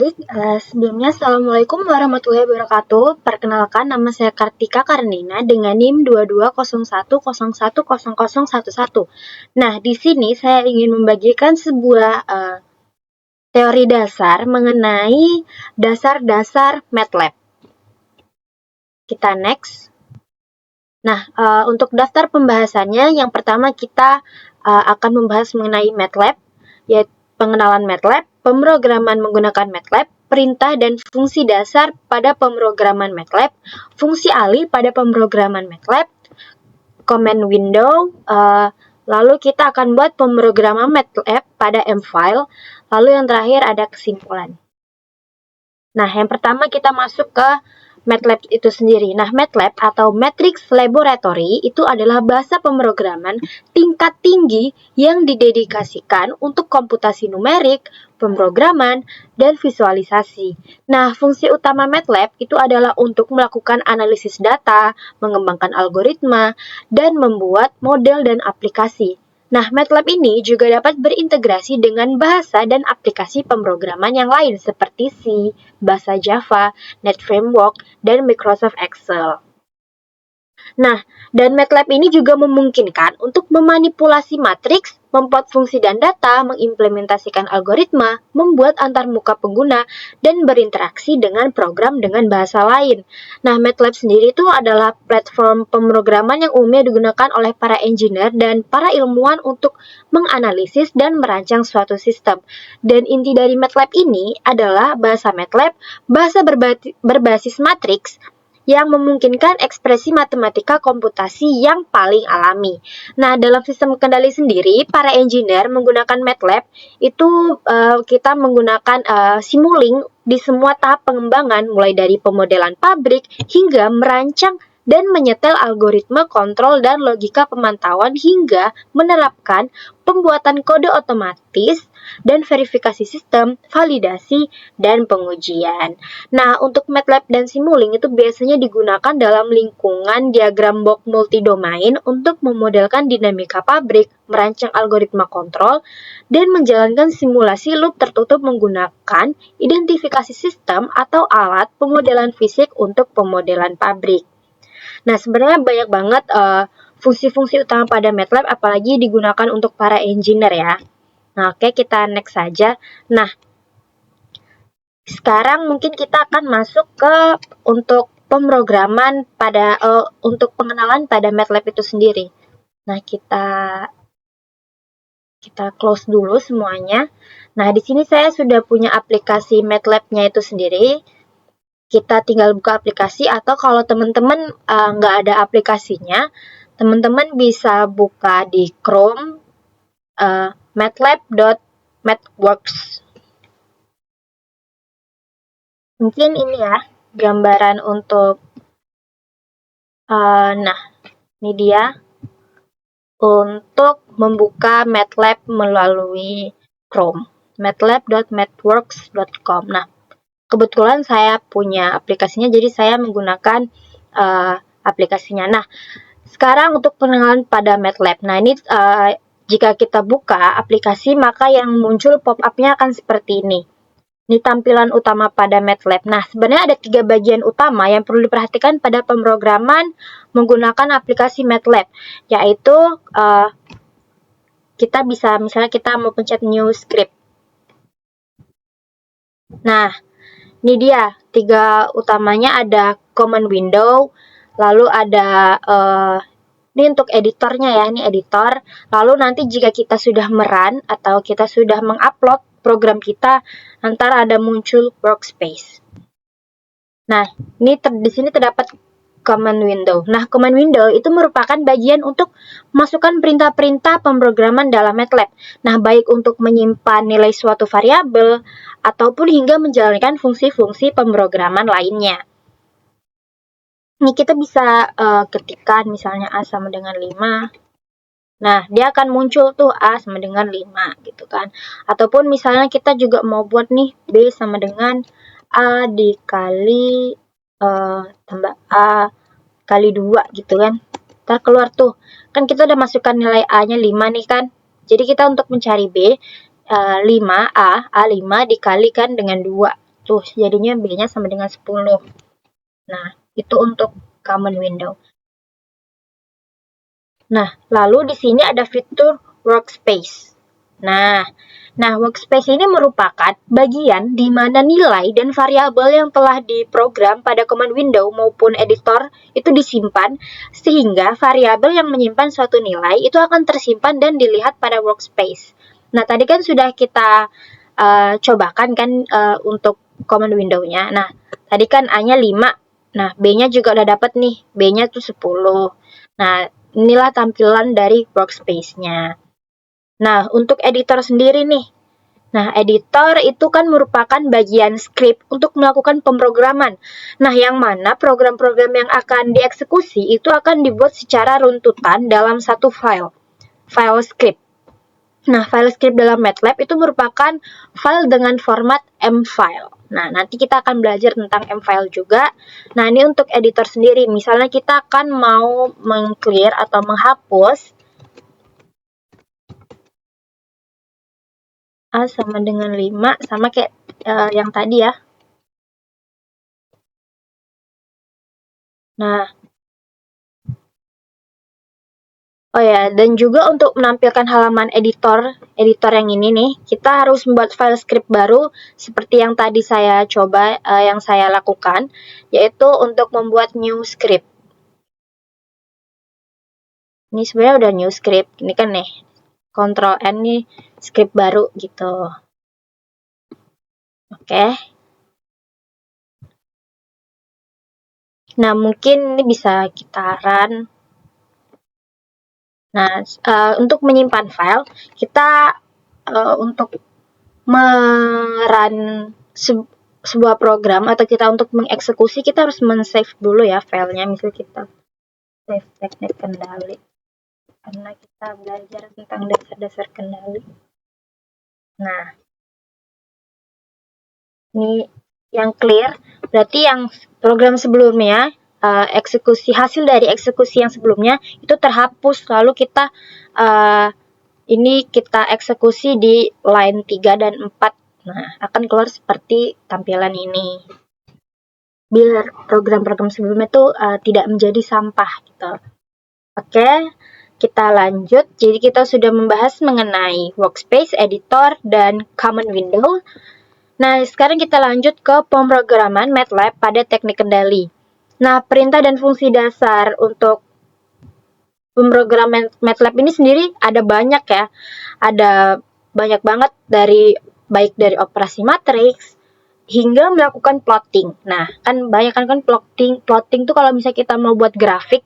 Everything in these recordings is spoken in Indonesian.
Sebelumnya, Assalamualaikum warahmatullahi wabarakatuh. Perkenalkan, nama saya Kartika Karnina dengan NIM 2201010011. Nah, di sini saya ingin membagikan sebuah teori dasar mengenai dasar-dasar MATLAB. Kita next. Nah, untuk daftar pembahasannya, yang pertama kita akan membahas mengenai MATLAB, yaitu pengenalan MATLAB, pemrograman menggunakan MATLAB, perintah dan fungsi dasar pada pemrograman MATLAB, fungsi alih pada pemrograman MATLAB, command window, lalu kita akan buat pemrograman MATLAB pada M-file, lalu yang terakhir ada kesimpulan. Nah, yang pertama kita masuk ke MATLAB itu sendiri. Nah, MATLAB atau Matrix Laboratory itu adalah bahasa pemrograman tingkat tinggi yang didedikasikan untuk komputasi numerik, pemrograman, dan visualisasi. Nah, fungsi utama MATLAB itu adalah untuk melakukan analisis data, mengembangkan algoritma, dan membuat model dan aplikasi. Nah, MATLAB ini juga dapat berintegrasi dengan bahasa dan aplikasi pemrograman yang lain seperti C, bahasa Java, Net Framework, dan Microsoft Excel. Nah, dan MATLAB ini juga memungkinkan untuk memanipulasi matriks, membuat fungsi dan data, mengimplementasikan algoritma, membuat antarmuka pengguna, dan berinteraksi dengan program dengan bahasa lain. Nah, MATLAB sendiri itu adalah platform pemrograman yang umumnya digunakan oleh para engineer dan para ilmuwan untuk menganalisis dan merancang suatu sistem. Dan inti dari MATLAB ini adalah bahasa MATLAB, bahasa berbasis matriks, yang memungkinkan ekspresi matematika komputasi yang paling alami. Nah, dalam sistem kendali sendiri, para engineer menggunakan MATLAB itu kita menggunakan Simulink di semua tahap pengembangan, mulai dari pemodelan pabrik hingga merancang dan menyetel algoritma kontrol dan logika pemantauan hingga menerapkan pembuatan kode otomatis dan verifikasi sistem, validasi, dan pengujian. Nah, untuk MATLAB dan Simulink itu biasanya digunakan dalam lingkungan diagram box multidomain untuk memodelkan dinamika pabrik, merancang algoritma kontrol, dan menjalankan simulasi loop tertutup menggunakan identifikasi sistem atau alat pemodelan fisik untuk pemodelan pabrik. Nah, sebenarnya banyak banget fungsi-fungsi utama pada MATLAB, apalagi digunakan untuk para engineer ya. Nah, oke, kita next saja. Nah, sekarang mungkin kita akan masuk ke untuk pemrograman pada untuk pengenalan pada MATLAB itu sendiri. Nah, kita close dulu semuanya. Nah, di sini saya sudah punya aplikasi MATLAB-nya itu sendiri. Kita tinggal buka aplikasi, atau kalau teman-teman nggak ada aplikasinya, teman-teman bisa buka di Chrome matlab.mathworks. Mungkin ini ya gambaran untuk nah, ini dia untuk membuka MATLAB melalui Chrome, matlab.mathworks.com. Nah, kebetulan saya punya aplikasinya, jadi saya menggunakan aplikasinya. Nah, sekarang untuk pengenalan pada MATLAB. Nah, ini jika kita buka aplikasi, maka yang muncul pop-up-nya akan seperti ini. Ini tampilan utama pada MATLAB. Nah, sebenarnya ada 3 bagian utama yang perlu diperhatikan pada pemrograman menggunakan aplikasi MATLAB, yaitu kita bisa, misalnya kita mau pencet new script. Nah, ini dia 3 utamanya, ada command window, lalu ada ini untuk editornya ya, ini editor. Lalu nanti jika kita sudah merun atau kita sudah mengupload program kita, antara ada muncul workspace. Nah, ini di sini terdapat command window. Nah, command window itu merupakan bagian untuk masukkan perintah-perintah pemrograman dalam MATLAB. Nah, baik untuk menyimpan nilai suatu variabel ataupun hingga menjalankan fungsi-fungsi pemrograman lainnya. Ini kita bisa ketikkan misalnya A sama dengan 5. Nah, dia akan muncul tuh A sama dengan 5 gitu kan. Ataupun misalnya kita juga mau buat nih B sama dengan A dikali tambah A kali 2 gitu kan. Ntar keluar tuh. Kan kita udah masukkan nilai A-nya 5 nih kan. Jadi kita untuk mencari B, 5A, A5 dikalikan dengan 2. Tuh, jadinya B-nya sama dengan 10. Nah, itu untuk common window. Nah, lalu di sini ada fitur workspace. Nah, workspace ini merupakan bagian di mana nilai dan variabel yang telah diprogram pada command window maupun editor itu disimpan, sehingga variabel yang menyimpan suatu nilai itu akan tersimpan dan dilihat pada workspace. Nah, tadi kan sudah kita cobakan kan untuk command window-nya. Nah, tadi kan A-nya 5. Nah, B-nya juga udah dapat nih. B-nya tuh 10. Nah, inilah tampilan dari workspace-nya. Nah, untuk editor sendiri nih. Nah, editor itu kan merupakan bagian script untuk melakukan pemrograman. Nah, yang mana program-program yang akan dieksekusi itu akan dibuat secara runtutan dalam satu file script. Nah, file script dalam MATLAB itu merupakan file dengan format M-file. Nah, nanti kita akan belajar tentang M-file juga. Nah, ini untuk editor sendiri. Misalnya kita akan mau meng-clear atau menghapus A sama dengan 5, sama kayak yang tadi ya. Nah, oh ya, dan juga untuk menampilkan halaman editor yang ini nih, kita harus membuat file script baru seperti yang tadi saya coba, yang saya lakukan, yaitu untuk membuat new script. Ini sebenarnya udah new script, ini kan nih, Ctrl N nih, script baru gitu. Oke. Nah, mungkin ini bisa kita run. Nah, untuk menyimpan file, kita untuk merun sebuah program atau kita untuk mengeksekusi, kita harus men-save dulu ya filenya. Misal kita save teknik kendali, karena kita belajar tentang dasar-dasar kendali. Nah, ini yang clear, berarti yang program sebelumnya, hasil dari eksekusi yang sebelumnya itu terhapus, lalu kita ini kita eksekusi di line 3 dan 4. Nah, akan keluar seperti tampilan ini. Biar program-program sebelumnya itu tidak menjadi sampah gitu. Oke, kita lanjut. Jadi kita sudah membahas mengenai workspace, editor, dan common window. Nah, sekarang kita lanjut ke pemrograman MATLAB pada teknik kendali. Nah, perintah dan fungsi dasar untuk pemrograman MATLAB ini sendiri ada banyak ya. Ada banyak banget baik dari operasi matriks hingga melakukan plotting. Nah, kan banyak kan plotting tuh kalau misalnya kita mau buat grafik,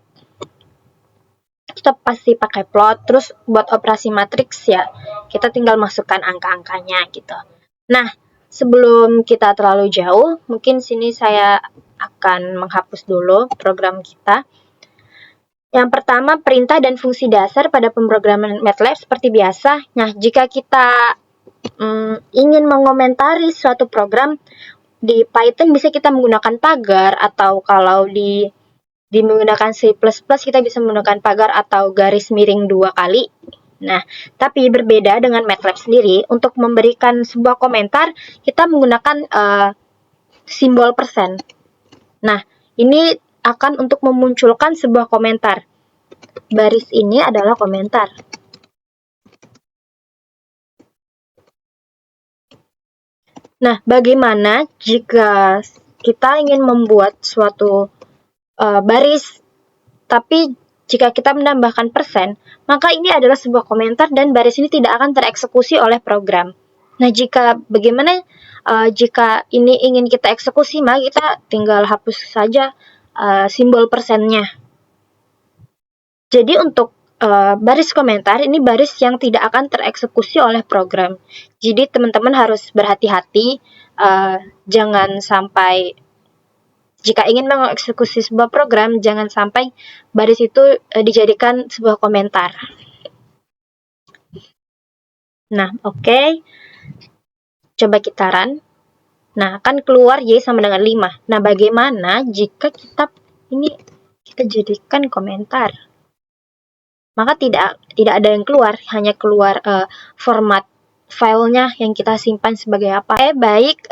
kita pasti pakai plot. Terus buat operasi matriks ya, kita tinggal masukkan angka-angkanya gitu. Nah, sebelum kita terlalu jauh, mungkin sini saya akan menghapus dulu program kita. Yang pertama, perintah dan fungsi dasar pada pemrograman MATLAB seperti biasa. Nah, jika kita ingin mengomentari suatu program di Python, bisa kita menggunakan pagar, atau kalau di menggunakan C++ kita bisa menggunakan pagar atau garis miring 2 kali. Nah, tapi berbeda dengan MATLAB sendiri, untuk memberikan sebuah komentar kita menggunakan simbol persen. Nah, ini akan untuk memunculkan sebuah komentar. Baris ini adalah komentar. Nah, bagaimana jika kita ingin membuat suatu baris, tapi jika kita menambahkan persen, maka ini adalah sebuah komentar dan baris ini tidak akan tereksekusi oleh program. Nah, jika ini ingin kita eksekusi, maka kita tinggal hapus saja simbol persennya. Jadi untuk baris komentar ini baris yang tidak akan tereksekusi oleh program. Jadi teman-teman harus berhati-hati, jangan sampai jika ingin mengeksekusi sebuah program, jangan sampai baris itu dijadikan sebuah komentar. Nah, oke. Coba kita run. Nah, akan keluar Y sama dengan 5. Nah, bagaimana jika kita jadikan komentar? Maka tidak ada yang keluar, hanya keluar format filenya yang kita simpan sebagai apa. Baik,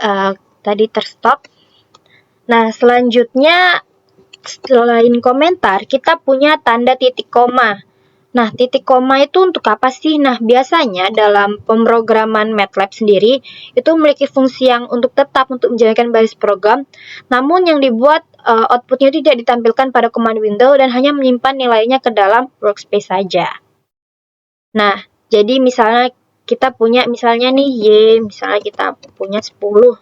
tadi terstop. Nah, selanjutnya selain komentar, kita punya tanda titik koma. Nah, titik koma itu untuk apa sih? Nah, biasanya dalam pemrograman MATLAB sendiri itu memiliki fungsi yang untuk tetap untuk menjalankan baris program, namun yang dibuat outputnya tidak ditampilkan pada command window dan hanya menyimpan nilainya ke dalam workspace saja. Nah, jadi misalnya kita punya misalnya nih Y, misalnya kita punya 10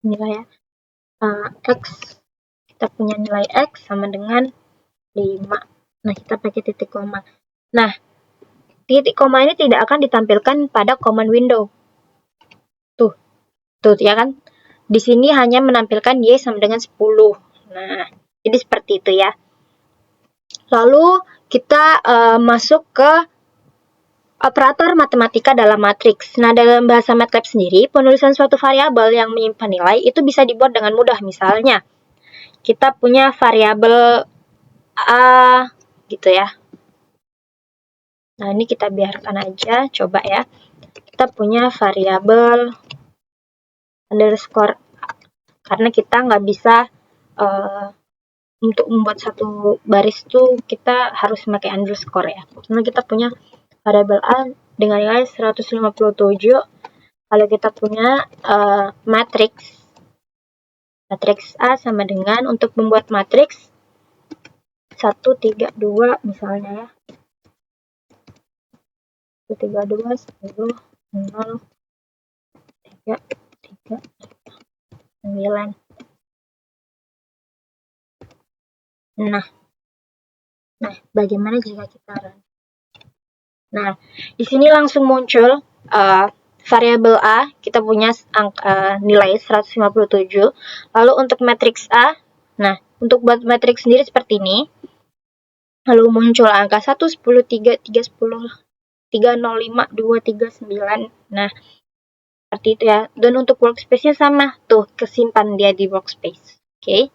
nilai X, kita punya nilai X sama dengan 5. Nah, kita pakai titik koma. Nah, titik koma ini tidak akan ditampilkan pada command window. Tuh ya kan? Di sini hanya menampilkan Y sama dengan 10. Nah, jadi seperti itu ya. Lalu kita masuk ke operator matematika dalam matriks. Nah, dalam bahasa MATLAB sendiri, penulisan suatu variabel yang menyimpan nilai itu bisa dibuat dengan mudah. Misalnya, kita punya variabel A gitu ya. Nah, ini kita biarkan aja, coba ya. Kita punya variabel underscore A, karena kita nggak bisa untuk membuat satu baris tuh kita harus pakai underscore ya. Karena kita punya variabel A dengan nilai 157. Kalau kita punya matriks A sama dengan untuk membuat matriks 1, 3, 2 misalnya ya. 1, 3, 2, 10, 0, 3, 3, 9. Nah, bagaimana jika kita run? Nah, di sini langsung muncul variabel A, kita punya nilai 157. Lalu untuk matriks A, nah, untuk buat matriks sendiri seperti ini. Lalu muncul angka 1, 10, 3, 3, 10, 3, 0, 5, 2, 3, 9. Nah, seperti itu ya. Dan untuk workspace-nya sama. Tuh, kesimpan dia di workspace. Oke.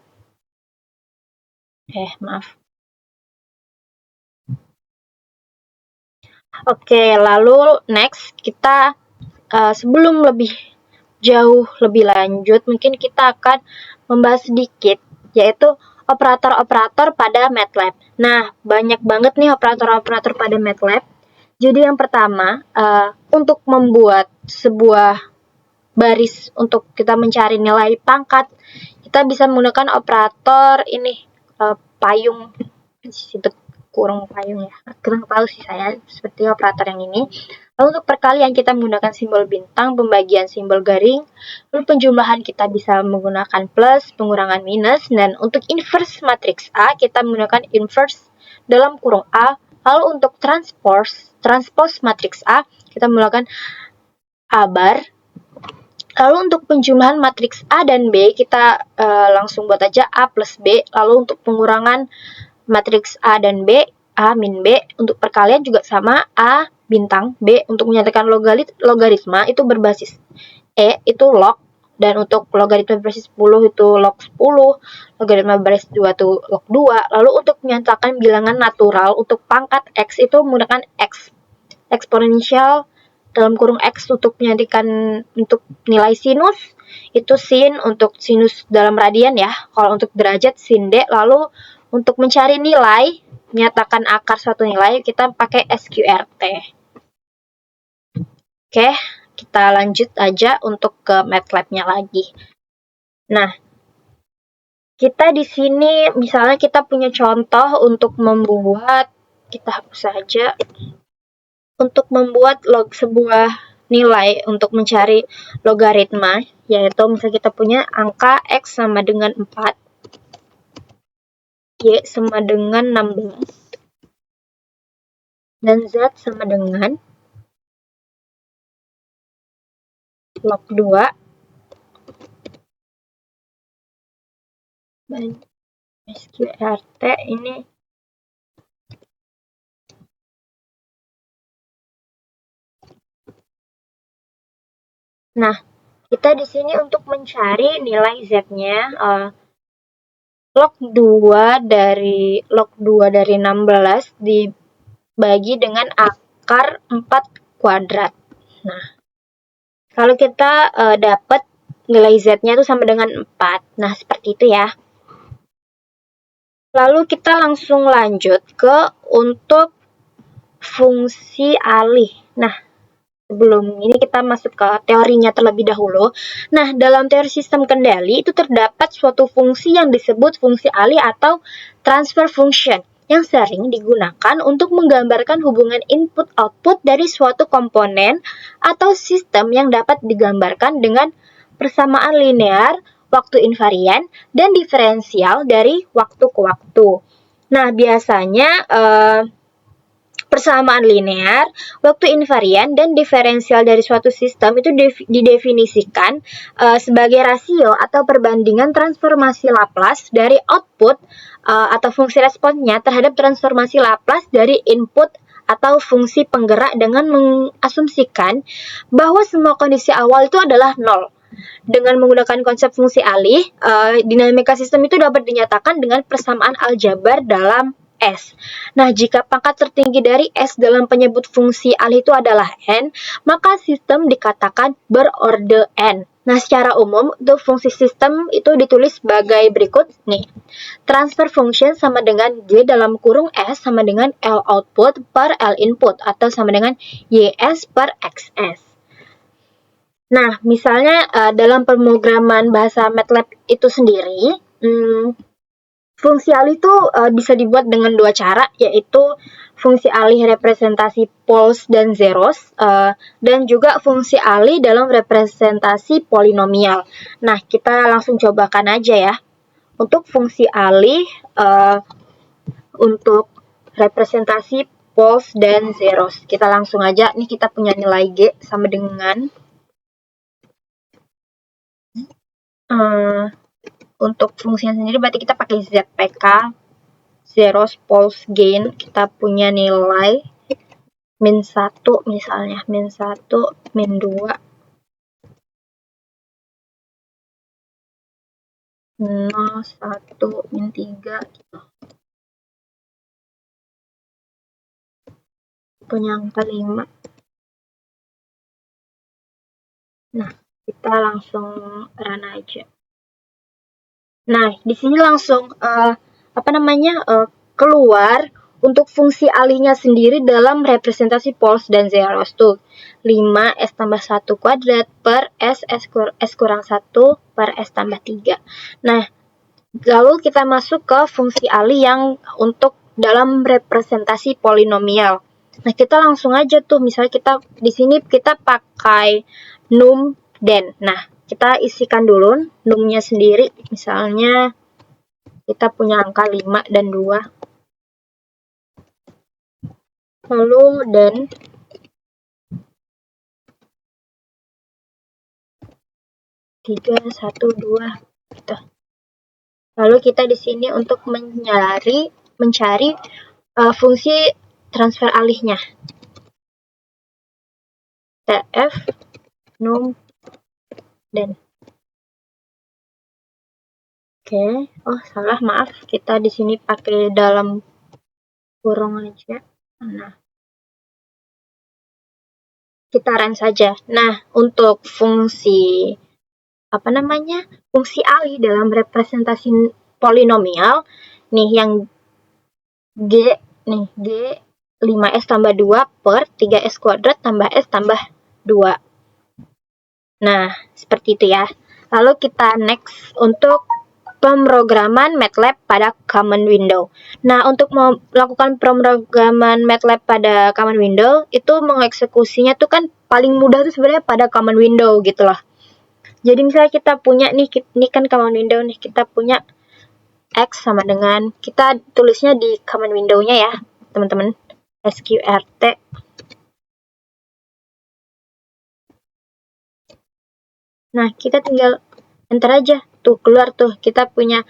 Maaf. Oke, lalu next kita sebelum lebih jauh lebih lanjut, mungkin kita akan membahas sedikit, yaitu operator-operator pada MATLAB. Nah, banyak banget nih operator-operator pada MATLAB. Jadi yang pertama, untuk membuat sebuah baris untuk kita mencari nilai pangkat, kita bisa menggunakan operator ini, payung, itu kurang payung ya, kurang tahu sih saya, seperti operator yang ini. Lalu untuk perkalian kita menggunakan simbol bintang, pembagian simbol garing, lalu penjumlahan kita bisa menggunakan plus, pengurangan minus, dan untuk inverse matriks A kita menggunakan inverse dalam kurung A. Lalu untuk transpose matriks A kita menggunakan A bar. Lalu untuk penjumlahan matriks A dan B kita langsung buat aja A plus B. Lalu untuk pengurangan matriks A dan B, A min B. Untuk perkalian juga sama, A bintang B. Untuk menyatakan logaritma itu berbasis E, itu log. Dan untuk logaritma berbasis 10 itu log 10. Logaritma berbasis 2 itu log 2. Lalu untuk menyatakan bilangan natural untuk pangkat X itu menggunakan X. Eksponensial dalam kurung X untuk menyatakan untuk nilai sinus itu sin, untuk sinus dalam radian ya. Kalau untuk derajat sin D. Lalu untuk mencari nilai, menyatakan akar suatu nilai, kita pakai SQRT. Oke, kita lanjut aja untuk ke MATLAB-nya lagi. Nah, kita di sini misalnya kita punya contoh untuk membuat, kita hapus saja, untuk membuat sebuah nilai untuk mencari logaritma, yaitu misalnya kita punya angka X sama dengan 4, Y sama dengan 16, dan Z sama dengan log 2 dan SQRT ini nah, kita di sini untuk mencari nilai Z-nya log 2 dari 16 dibagi dengan akar 4 kuadrat. Nah, Kalau kita dapat nilai Z-nya itu sama dengan 4. Nah, seperti itu ya. Lalu kita langsung lanjut ke untuk fungsi alih. Nah, sebelum ini kita masuk ke teorinya terlebih dahulu. Nah, dalam teori sistem kendali itu terdapat suatu fungsi yang disebut fungsi alih atau transfer function yang sering digunakan untuk menggambarkan hubungan input-output dari suatu komponen atau sistem yang dapat digambarkan dengan persamaan linear, waktu invarian, dan diferensial dari waktu ke waktu. Nah, biasanya persamaan linear, waktu invarian, dan diferensial dari suatu sistem itu didefinisikan sebagai rasio atau perbandingan transformasi Laplace dari output atau fungsi responsnya terhadap transformasi Laplace dari input atau fungsi penggerak dengan mengasumsikan bahwa semua kondisi awal itu adalah nol. Dengan menggunakan konsep fungsi alih, dinamika sistem itu dapat dinyatakan dengan persamaan aljabar dalam S. Nah, jika pangkat tertinggi dari S dalam penyebut fungsi alih itu adalah N, maka sistem dikatakan berorde N. Nah, secara umum, untuk fungsi sistem itu ditulis sebagai berikut nih. Transfer function sama dengan G dalam kurung S sama dengan L output per L input atau sama dengan YS per XS. Nah, misalnya dalam pemrograman bahasa MATLAB itu sendiri, fungsi alih itu bisa dibuat dengan dua cara, yaitu fungsi alih representasi poles dan zeros, dan juga fungsi alih dalam representasi polinomial. Nah, kita langsung cobakan aja ya. Untuk fungsi alih, untuk representasi poles dan zeros, kita langsung aja, nih kita punya nilai G sama dengan untuk fungsinya sendiri berarti kita pakai ZPK, zeros pulse gain, kita punya nilai min 1 misalnya, min 1, min 2, 0, 1, min 3 gitu. Punya angka 5. Nah, kita langsung run aja. Nah, di sini langsung keluar untuk fungsi alihnya sendiri dalam representasi poles dan zeros tuh. 5 S tambah 1 kuadrat per S kurang 1 per S tambah 3. Nah, lalu kita masuk ke fungsi alih yang untuk dalam representasi polinomial. Nah, kita langsung aja tuh, misalnya kita di sini kita pakai num den. Nah, kita isikan dulu numnya sendiri. Misalnya kita punya angka 5 dan 2. Lalu dan 3, 1, 2 gitu. Lalu kita di sini untuk mencari fungsi transfer alihnya. TF num dan Oke, oh salah, maaf, kita di sini pakai dalam kurung aja. Nah, kita run saja. Nah, untuk fungsi fungsi alih dalam representasi polinomial, nih yang G 5S tambah 2 per 3S kuadrat tambah S tambah 2. Nah, seperti itu ya. Lalu kita next untuk pemrograman MATLAB pada common window. Nah, untuk melakukan pemrograman MATLAB pada common window, itu mengeksekusinya tuh kan paling mudah tuh sebenarnya pada common window gitu loh. Jadi misalnya kita punya nih, ini kan common window nih, kita punya X sama dengan, kita tulisnya di common window-nya ya, teman-teman. SQRT. Nah, kita tinggal enter aja. Tuh, keluar tuh. Kita ini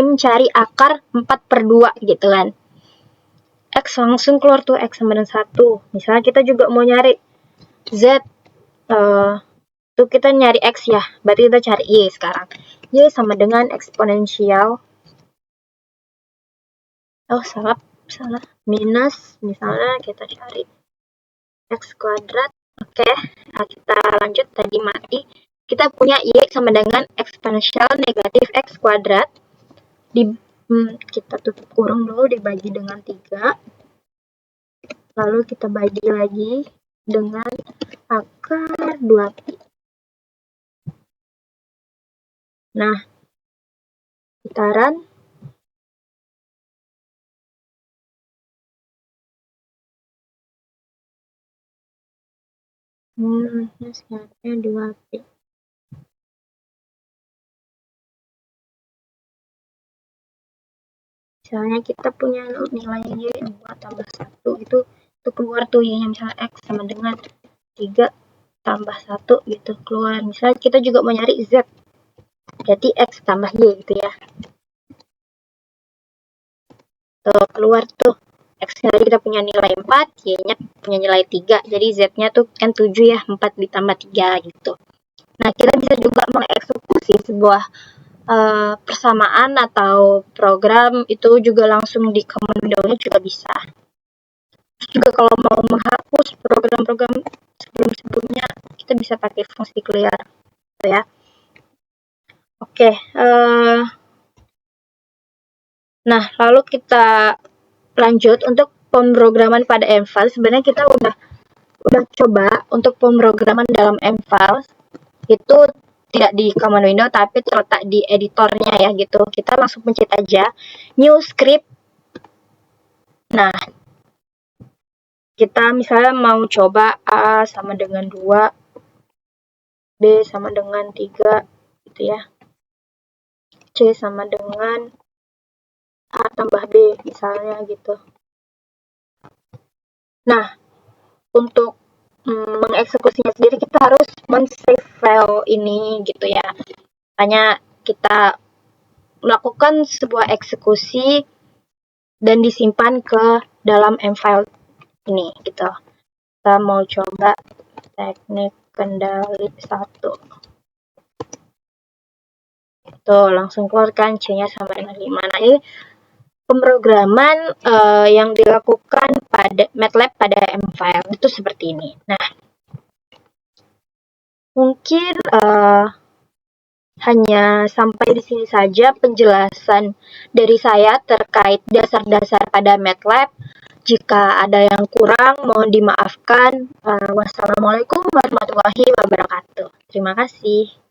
mencari akar 4/2 gitu kan. X langsung keluar tuh, X sama dengan 1. Misalnya kita juga mau nyari Z. Tuh kita nyari X ya. Berarti kita cari Y sekarang. Y sama dengan eksponensial. Oh, salah. Minus, misalnya kita cari X kuadrat. Oke, Nah, kita lanjut tadi mati. Kita punya Y sama dengan eksponensial negatif X kuadrat. Kita tutup kurung dulu, dibagi dengan 3. Lalu kita bagi lagi dengan akar 2pi. Nah, putaran sekiannya 2pi. Misalnya kita punya nilai Y 2 tambah 1 itu keluar tuh Y nya, misalnya X sama dengan 3 tambah 1 gitu keluar. Misalnya kita juga mau nyari Z, jadi X tambah Y gitu ya. Tuh keluar tuh X nya tadi kita punya nilai 4, Y nya punya nilai 3, jadi Z nya tuh kan 7 ya, 4 ditambah 3 gitu. Nah, kita bisa juga mengeksekusi sebuah persamaan atau program itu juga langsung di command window-nya juga bisa. Terus juga kalau mau menghapus program-program sebelum-sebelumnya, kita bisa pakai fungsi clear gitu ya. Oke, nah lalu kita lanjut untuk pemrograman pada M-file. Sebenarnya kita udah coba untuk pemrograman dalam M-file itu tidak di command window tapi terletak di editornya ya gitu. Kita langsung pencet aja new script. Nah, kita misalnya mau coba A sama dengan 2, B sama dengan 3 gitu ya. C sama dengan A tambah B misalnya gitu. Nah, untuk mengeksekusinya sendiri kita harus men-save file ini gitu ya. Hanya kita melakukan sebuah eksekusi dan disimpan ke dalam M-file ini gitu. Kita mau coba teknik kendali 1. Tuh, langsung keluarkan C-nya sama dengan 5. Nah, ini pemrograman yang dilakukan pada MATLAB pada M-file itu seperti ini. Nah, mungkin hanya sampai di sini saja penjelasan dari saya terkait dasar-dasar pada MATLAB. Jika ada yang kurang, mohon dimaafkan. Wassalamualaikum warahmatullahi wabarakatuh. Terima kasih.